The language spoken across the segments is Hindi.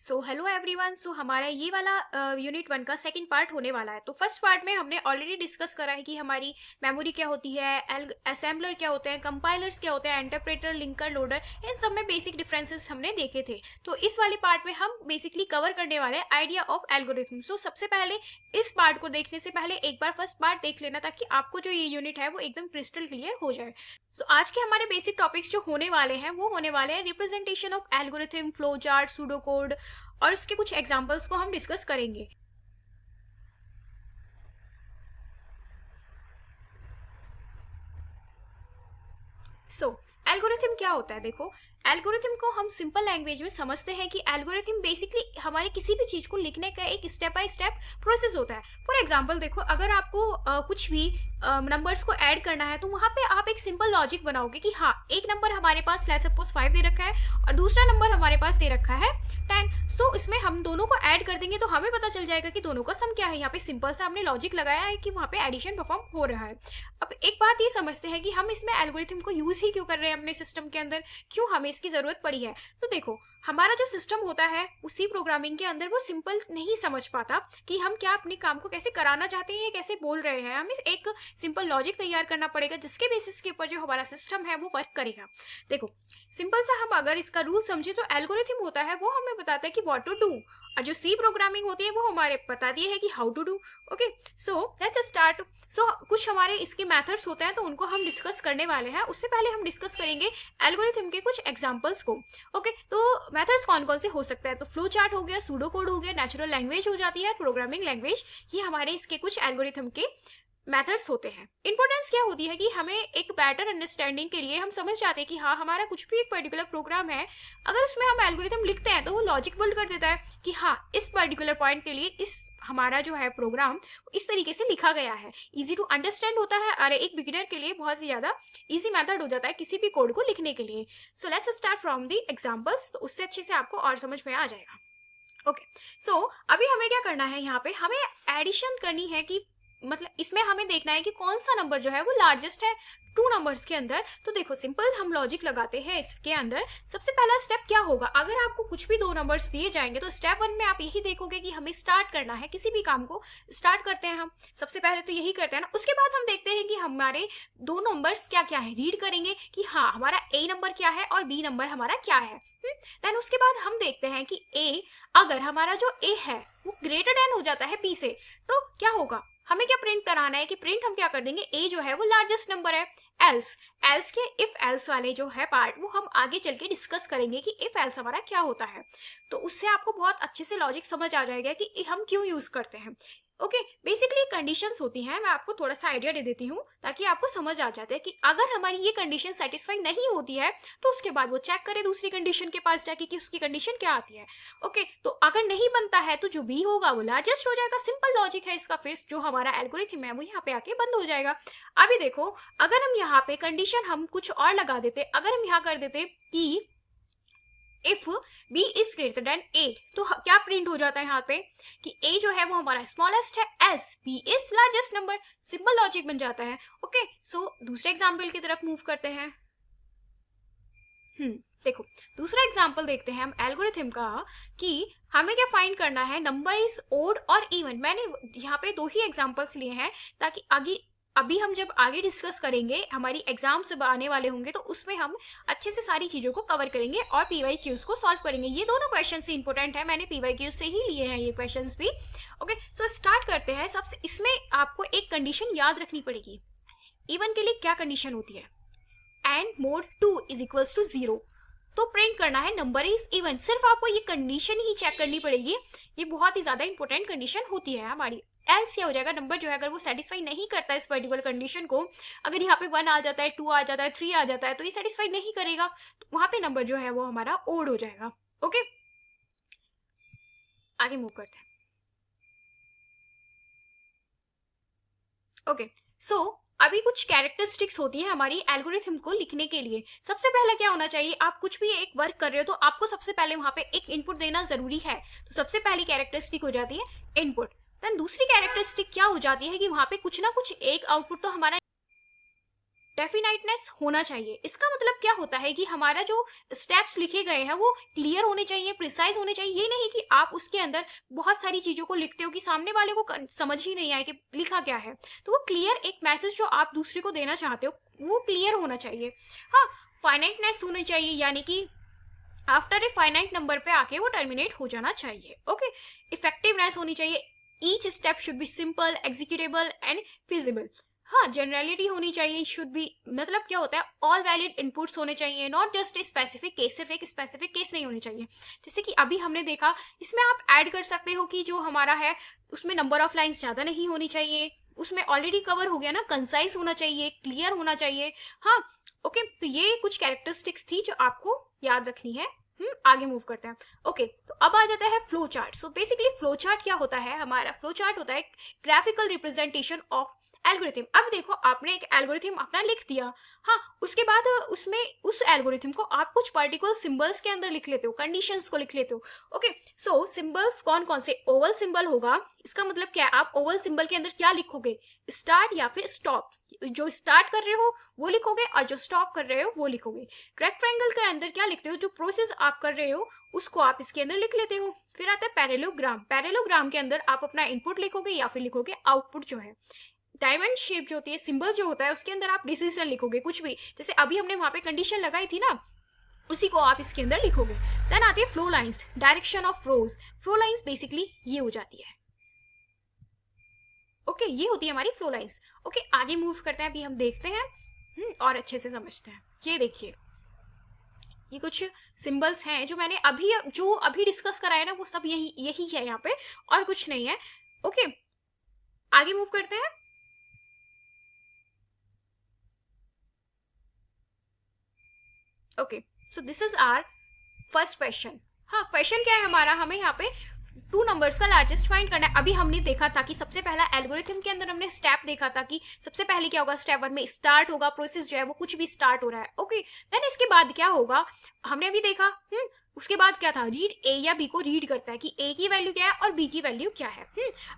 So hello everyone. सो हमारा ये वाला यूनिट 1 का सेकंड पार्ट होने वाला है। तो फर्स्ट पार्ट में हमने ऑलरेडी डिस्कस करा है कि हमारी मेमोरी क्या होती है, असेंबलर क्या होते हैं, कंपाइलर्स क्या होते हैं, इंटरप्रेटर, लिंकर, लोडर, इन सब में बेसिक डिफरेंसेस हमने देखे थे। तो इस वाले पार्ट में हम बेसिकली कवर करने वाले हैं आइडिया ऑफ एल्गोरिथम। सो सबसे पहले इस पार्ट को देखने से पहले एक बार फर्स्ट पार्ट देख लेना ताकि आपको जो ये यूनिट है वो एकदम क्रिस्टल क्लियर हो जाए। सो आज के हमारे बेसिक टॉपिक्स जो होने वाले हैं वो होने वाले हैं representation of algorithm, flow chart, pseudo code और उसके कुछ एग्जांपल्स को हम डिस्कस करेंगे। सो एल्गोरिथम क्या होता है? देखो, एल्गोरिथम को हम सिंपल लैंग्वेज में समझते हैं कि एल्गोरिथम बेसिकली हमारे किसी भी चीज को लिखने का एक स्टेप बाय स्टेप प्रोसेस होता है। फॉर एग्जांपल देखो, अगर आपको कुछ भी नंबर्स को ऐड करना है तो वहां पे आप एक सिंपल लॉजिक बनाओगे कि हाँ, एक नंबर हमारे पास लेट्स सपोज 5 दे रखा है और दूसरा नंबर हमारे पास दे रखा है 10। सो इसमें हम दोनों को ऐड कर देंगे तो हमें पता चल जाएगा कि दोनों का सम क्या है। यहाँ पे सिंपल सा हमने लॉजिक लगाया है कि वहाँ पे एडिशन परफॉर्म हो रहा है। अब एक बात ये समझते हैं कि हम इसमें एल्गोरिथम को यूज ही क्यों कर रहे हैं अपने सिस्टम के अंदर, क्यों हमें इसकी जरूरत पड़ी है। तो देखो, हमारा जो सिस्टम होता है उसी प्रोग्रामिंग के अंदर वो सिंपल नहीं समझ पाता कि हम क्या अपने काम को कैसे कराना चाहते हैं, कैसे बोल रहे हैं। हमें एक सिंपल लॉजिक तैयार करना पड़ेगा जिसके बेसिस के ऊपर जो हमारा सिस्टम है वो वर्क करेगा। देखो, सिंपल सा हम अगर इसका रूल समझे तो एल्गोरिथम होता है वो हमें बताता है कि व्हाट टू डू, और जो सी प्रोग्रामिंग होती है वो हमारे बताती है कि how to do. Okay, so let's start. So कुछ हमारे इसके मेथड्स होते हैं तो उनको हम डिस्कस करने वाले हैं। उससे पहले हम डिस्कस करेंगे एल्गोरिथम के कुछ एग्जांपल्स को। ओके, तो मेथड्स कौन कौन से हो सकते हैं? तो फ्लो चार्ट हो गया, सूडो कोड हो गया, नेचुरल लैंग्वेज हो जाती है, प्रोग्रामिंग लैंग्वेज। ये हमारे इसके कुछ एल्गोरिथम के मेथड्स होते हैं। इंपॉर्टेंस क्या होती है कि हमें एक बेटर अंडरस्टैंडिंग के लिए हम समझ जाते हैं कि हाँ, हमारा कुछ भी एक पर्टिकुलर प्रोग्राम है, अगर उसमें हम एल्गोरिथम लिखते हैं तो वो लॉजिक बिल्ड कर देता है कि हाँ, इस पर्टिकुलर पॉइंट के लिए इस हमारा जो है प्रोग्राम इस तरीके से लिखा गया है। इजी टू अंडरस्टैंड होता है और एक बिगिनर के लिए बहुत ही ज़्यादा इजी मेथड हो जाता है किसी भी कोड को लिखने के लिए। सो let's start from the examples, तो उससे अच्छे से आपको और समझ में आ जाएगा। ओके, सो अभी हमें क्या करना है, यहाँ पे हमें एडिशन करनी है कि मतलब इसमें हमें देखना है कि कौन सा नंबर जो है वो लार्जेस्ट है 2 नंबर्स के अंदर। तो देखो, सिंपल हम लॉजिक लगाते हैं इसके अंदर। सबसे पहला स्टेप क्या होगा, अगर आपको कुछ भी 2 नंबर्स दिए जाएंगे तो स्टेप 1 में आप यही देखोगे कि हमें स्टार्ट करना है, किसी भी काम को स्टार्ट करते हैं हम सबसे पहले तो यही करते हैं ना। उसके बाद हम देखते हैं कि हमारे 2 नंबर्स क्या क्या है, रीड करेंगे कि हाँ, हमारा ए नंबर क्या है और बी नंबर हमारा क्या है। देन उसके बाद हम देखते हैं कि ए, अगर हमारा जो ए है वो ग्रेटर देन हो जाता है बी से, तो क्या होगा, हमें क्या प्रिंट कराना है कि प्रिंट हम क्या कर देंगे, ए जो है वो लार्जेस्ट नंबर है। एल्स, एल्स के इफ एल्स वाले जो है पार्ट वो हम आगे चल के डिस्कस करेंगे कि इफ एल्स हमारा क्या होता है। तो उससे आपको बहुत अच्छे से लॉजिक समझ आ जाएगा कि हम क्यों यूज करते हैं। ओके, बेसिकली कंडीशंस होती हैं, मैं आपको थोड़ा सा आइडिया दे देती हूँ ताकि आपको समझ आ जाता है कि अगर हमारी ये कंडीशन सेटिस्फाई नहीं होती है तो उसके बाद वो चेक करे दूसरी कंडीशन के पास जाके कि उसकी कंडीशन क्या आती है। ओके, तो अगर नहीं बनता है तो जो बी होगा वो लार्जेस्ट हो जाएगा। सिंपल लॉजिक है इसका। फिर जो हमारा एल्गोरिथम है वो यहाँ पे आके बंद हो जाएगा। अभी देखो, अगर हम यहाँ पे कंडीशन हम कुछ और लगा देते, अगर हम यहाँ कर देते कि if b is greater then a, तो क्या प्रिंट हो जाता है यहाँ पे कि a जो है वो हमारा स्मॉलेस्ट है, else b is largest number. Simple logic बन जाता है। ओके, सो दूसरे एग्जाम्पल की तरफ मूव करते हैं। देखो, दूसरा एग्जाम्पल देखते हैं हम एल्गोरिथम का कि हमें क्या फाइंड करना है, नंबर इज ओड और इवन। मैंने यहाँ पे 2 ही एग्जाम्पल्स लिए हैं ताकि अभी हम जब आगे डिस्कस करेंगे, हमारी एग्जाम से आने वाले होंगे तो उसमें हम अच्छे से सारी चीज़ों को कवर करेंगे और पीवाईक्यूज को सॉल्व करेंगे। ये दोनों क्वेश्चन से इंपॉर्टेंट है, मैंने पीवाईक्यूज से ही लिए हैं ये क्वेश्चंस भी। ओके, सो स्टार्ट करते हैं। सबसे इसमें आपको एक कंडीशन याद रखनी पड़ेगी। इवन के लिए क्या कंडीशन होती है, and mod 2 is equals to 0, तो प्रिंट करना है नंबर इज इवन। सिर्फ आपको ये कंडीशन ही चेक करनी पड़ेगी, ये बहुत ही ज्यादा इंपॉर्टेंट कंडीशन होती है हमारी। एल्स क्या हो जाएगा, नंबर जो है अगर वो सेटिस्फाई नहीं करता इस पर्टिकुलर कंडीशन को, अगर यहाँ पे 1 आ जाता है, 2 आ जाता है, 3 आ जाता है, तो ये सेटिस्फाई नहीं करेगा, तो वहां पे नंबर जो है वो हमारा ओड हो जाएगा। ओके, आगे मूव करते हैं। ओके, सो अभी कुछ कैरेक्टरिस्टिक्स होती है हमारी एल्गोरिथम को लिखने के लिए। सबसे पहला क्या होना चाहिए, आप कुछ भी एक वर्क कर रहे हो तो आपको सबसे पहले वहां पे एक इनपुट देना जरूरी है। तो सबसे पहली कैरेक्टरिस्टिक हो जाती है इनपुट। देन दूसरी कैरेक्टरिस्टिक क्या हो जाती है कि वहां पे कुछ ना कुछ एक आउटपुट तो हमारा डेफिनाइटनेस होना चाहिए। इसका मतलब क्या होता है कि हमारा जो स्टेप्स लिखे गए हैं वो क्लियर होने चाहिए, प्रिसाइज होने चाहिए। ये नहीं कि आप उसके अंदर बहुत सारी चीज़ों को लिखते हो कि सामने वाले को समझ ही नहीं आए कि लिखा क्या है। तो वो क्लियर एक मैसेज जो आप दूसरे को देना चाहते हो वो क्लियर होना चाहिए। हाँ, फाइनाइटनेस होनी चाहिए, यानी कि आफ्टर ए फाइनाइट नंबर पे आके वो टर्मिनेट हो जाना चाहिए। ओके, इफेक्टिवनेस होनी चाहिए। Each step should be simple, executable and feasible. हाँ, जनरलिटी होनी चाहिए। शुड बी मतलब क्या होता है, ऑल वैलिड इनपुट्स होने चाहिए, not just a specific case. सिर्फ एक स्पेसिफिक केस नहीं होनी चाहिए। जैसे कि अभी हमने देखा, इसमें आप ऐड कर सकते हो कि जो हमारा है उसमें नंबर ऑफ लाइन्स ज़्यादा नहीं होनी चाहिए, उसमें ऑलरेडी कवर हो गया ना, कंसाइज होना चाहिए, क्लियर होना चाहिए। हाँ, ओके, तो ये कुछ कैरेक्टरिस्टिक्स थी जो आपको याद रखनी है। आगे मूव करते हैं। ओके, तो अब आ जाता है flow chart. So basically flow chart क्या होता है, हमारा फ्लो चार्ट होता है ग्राफिकल रिप्रेजेंटेशन ऑफ एल्गोरिथम। अब देखो, आपने एक एल्गोरिथम अपना लिख दिया। हाँ, उसके बाद उसमें उस एल्गोरिथम को आप कुछ पर्टिकुलर सिंबल्स के अंदर लिख लेते हो, कंडीशंस को लिख लेते हो। ओके, सो सिंबल्स कौन कौन से, ओवल सिंबल होगा। इसका मतलब क्या है, आप ओवल सिंबल के अंदर क्या लिखोगे, स्टार्ट या फिर स्टॉप। जो स्टार्ट कर रहे हो वो लिखोगे और जो स्टॉप कर रहे हो वो लिखोगे। रेक्टेंगल के अंदर क्या लिखते हो, जो प्रोसेस आप कर रहे हो उसको आप इसके अंदर लिख लेते हो। फिर आता है पैरेललोग्राम। पैरेललोग्राम के अंदर आप अपना इनपुट लिखोगे या फिर लिखोगे आउटपुट जो है। डायमंड शेप जो होती है, सिंबल जो होता है, उसके अंदर आप डिसीजन लिखोगे, कुछ भी। जैसे अभी हमने वहां पे कंडीशन लगाई थी ना, उसी को आप इसके अंदर लिखोगे। देन आती है flow lines, direction of flows. Flow lines basically ये हो जाती है। ओके, ये होती है हमारी फ्लो लाइंस। ओके, आगे मूव करते हैं। अभी हम देखते हैं और अच्छे से समझते हैं। ये देखिए, ये कुछ सिंबल्स हैं जो मैंने अभी डिस्कस कराया ना, वो सब यही है यहाँ पे, और कुछ नहीं है। ओके, आगे मूव करते हैं। Okay, so this is our first question. हाँ, क्वेश्चन क्या है हमारा, हमें यहाँ पे टू नंबर्स का लार्जेस्ट फाइंड करना है। अभी हमने देखा था कि सबसे पहला एल्गोरिथम के अंदर हमने स्टेप देखा था कि सबसे पहले क्या होगा, स्टेप 1 में स्टार्ट होगा, प्रोसेस जो है वो कुछ भी स्टार्ट हो रहा है। ओके, देन इसके बाद क्या होगा, हमने अभी देखा उसके बाद क्या था, रीड ए या बी को रीड करता है कि ए की वैल्यू क्या है और बी की वैल्यू क्या है।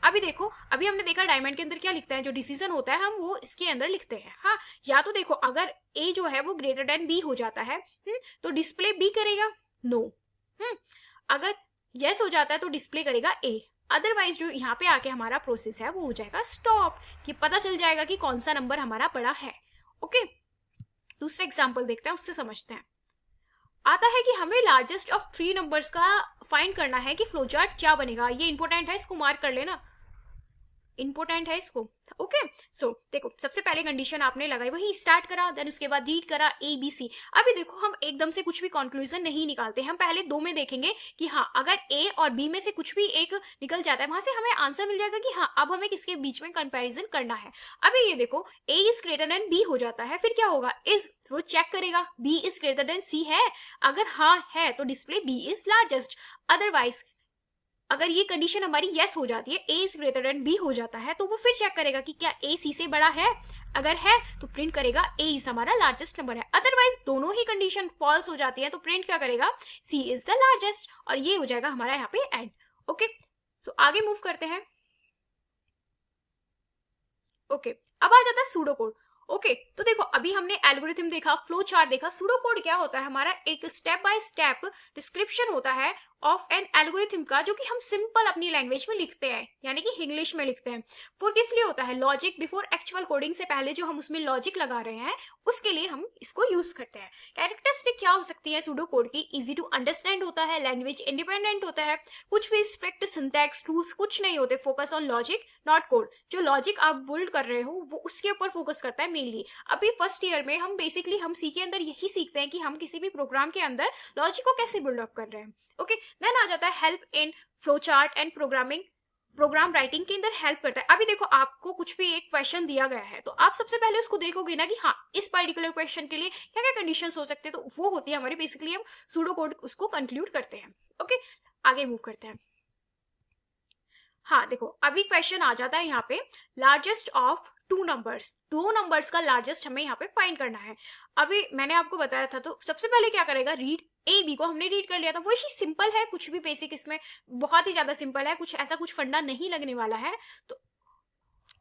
अभी देखो, अभी हमने देखा डायमंड के अंदर क्या लिखता है, जो डिसीजन होता है हम वो इसके अंदर लिखते हैं। हाँ, या तो देखो, अगर ए जो है वो ग्रेटर देन बी हो जाता है तो डिस्प्ले बी करेगा नो। अगर यस हो जाता है तो डिस्प्ले करेगा ए। अदरवाइज जो यहाँ पे आके हमारा प्रोसेस है वो हो जाएगा स्टॉप, कि पता चल जाएगा कि कौन सा नंबर हमारा बड़ा है। ओके, दूसरा एग्जांपल देखते हैं, उससे समझते हैं। आता है कि हमें लार्जेस्ट ऑफ 3 नंबर्स का फाइंड करना है कि फ्लो चार्ट क्या बनेगा। ये इंपॉर्टेंट है, इसको मार्क कर लेना, इंपॉर्टेंट है इसको। ओके, सो देखो, सबसे पहले कंडीशन आपने लगाई, वही स्टार्ट करा, देन उसके बाद रीड करा ए बी सी। अभी देखो, हम एकदम से कुछ भी कंक्लूजन नहीं निकालते, हम पहले 2 में देखेंगे कि हाँ, अगर ए और बी में से कुछ भी एक निकल जाता है, वहां से हमें आंसर मिल जाएगा कि हाँ, अब हमें किसके बीच में कंपैरिजन करना है। अभी ये देखो, ए इज ग्रेटर देन बी हो जाता है, फिर क्या होगा, इज वो चेक करेगा B is greater than C है। अगर हाँ है तो display B is largest. Otherwise अगर ये कंडीशन हमारी यस हो जाती है, A is greater than B हो जाता है, तो वो फिर चेक करेगा कि क्या ए सी से बड़ा है। अगर है तो प्रिंट करेगा ए इज हमारा लार्जेस्ट नंबर है। अदरवाइज दोनों ही कंडीशन फॉल्स हो जाती है तो प्रिंट क्या करेगा, सी इज द लार्जेस्ट, और ये हो जाएगा हमारा यहाँ पे एंड। ओके, सो आगे मूव करते हैं। ओके, अब आ जाता है सूडो कोड। ओके, तो देखो, अभी हमने एल्गोरिथम देखा, फ्लो चार्ट देखा। सूडो कोड क्या होता है, हमारा एक स्टेप बाय स्टेप डिस्क्रिप्शन होता है ऑफ एन एल्गोरिथम का, जो कि हम सिंपल अपनी लैंग्वेज में लिखते हैं, यानी कि इंग्लिश में लिखते हैं। फॉर किस लिए होता है, लॉजिक बिफोर एक्चुअल कोडिंग से पहले जो हम उसमें लॉजिक लगा रहे हैं उसके लिए हम इसको यूज करते हैं। कैरेक्टरिस्टिक क्या हो सकती है सूडो कोड की, इजी टू अंडरस्टैंड होता है, लैंग्वेज इंडिपेंडेंट होता है, कुछ भी स्ट्रिक्ट सिंटैक्स रूल्स कुछ नहीं होते, focus on logic not code. जो लॉजिक आप बिल्ड कर रहे हो वो उसके ऊपर फोकस करता है मेनली। अभी फर्स्ट ईयर में हम बेसिकली हम सी के अंदर यही सीखते हैं कि हम किसी भी प्रोग्राम के अंदर लॉजिक को कैसे बिल्डअप कर रहे हैं। ओके, देन आ जाता है help in flow chart and programming. Program writing के अंदर हेल्प करता है। अभी देखो, आपको कुछ भी एक क्वेश्चन दिया गया है तो आप सबसे पहले उसको देखोगे ना कि हाँ, इस पर्टिकुलर क्वेश्चन के लिए क्या क्या कंडीशंस हो सकते हैं, तो वो होती है हमारी बेसिकली, हम सूडो कोड उसको कंक्लूड करते हैं। ओके, आगे मूव करते हैं। हाँ देखो, अभी क्वेश्चन आ जाता है यहाँ पे, लार्जेस्ट ऑफ 2 नंबर्स, 2 नंबर्स का लार्जेस्ट हमें यहाँ पे फाइंड करना है। अभी मैंने आपको बताया था, तो सबसे पहले क्या करेगा, रीड ए बी को हमने रीड कर लिया था, वही सिंपल है, कुछ भी बेसिक इसमें बहुत ही ज्यादा सिंपल है, कुछ ऐसा कुछ फंडा नहीं लगने वाला है। तो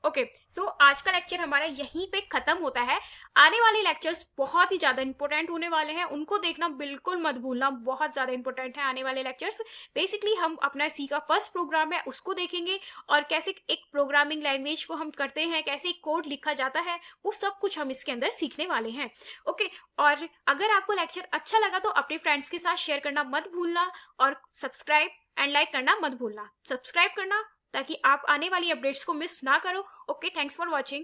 ओके, सो आज का लेक्चर हमारा यहीं पे खत्म होता है। आने वाले लेक्चर्स बहुत ही ज़्यादा इंपॉर्टेंट होने वाले हैं, उनको देखना बिल्कुल मत भूलना, बहुत ज़्यादा इंपॉर्टेंट है आने वाले लेक्चर्स। बेसिकली हम अपना सी का फर्स्ट प्रोग्राम है उसको देखेंगे, और कैसे एक प्रोग्रामिंग लैंग्वेज को हम करते हैं, कैसे एक कोड लिखा जाता है, वो सब कुछ हम इसके अंदर सीखने वाले हैं। ओके, और अगर आपको लेक्चर अच्छा लगा तो अपने फ्रेंड्स के साथ शेयर करना मत भूलना, और सब्सक्राइब एंड लाइक करना मत भूलना। सब्सक्राइब करना ताकि आप आने वाली अपडेट्स को मिस ना करो। Okay, thanks for watching.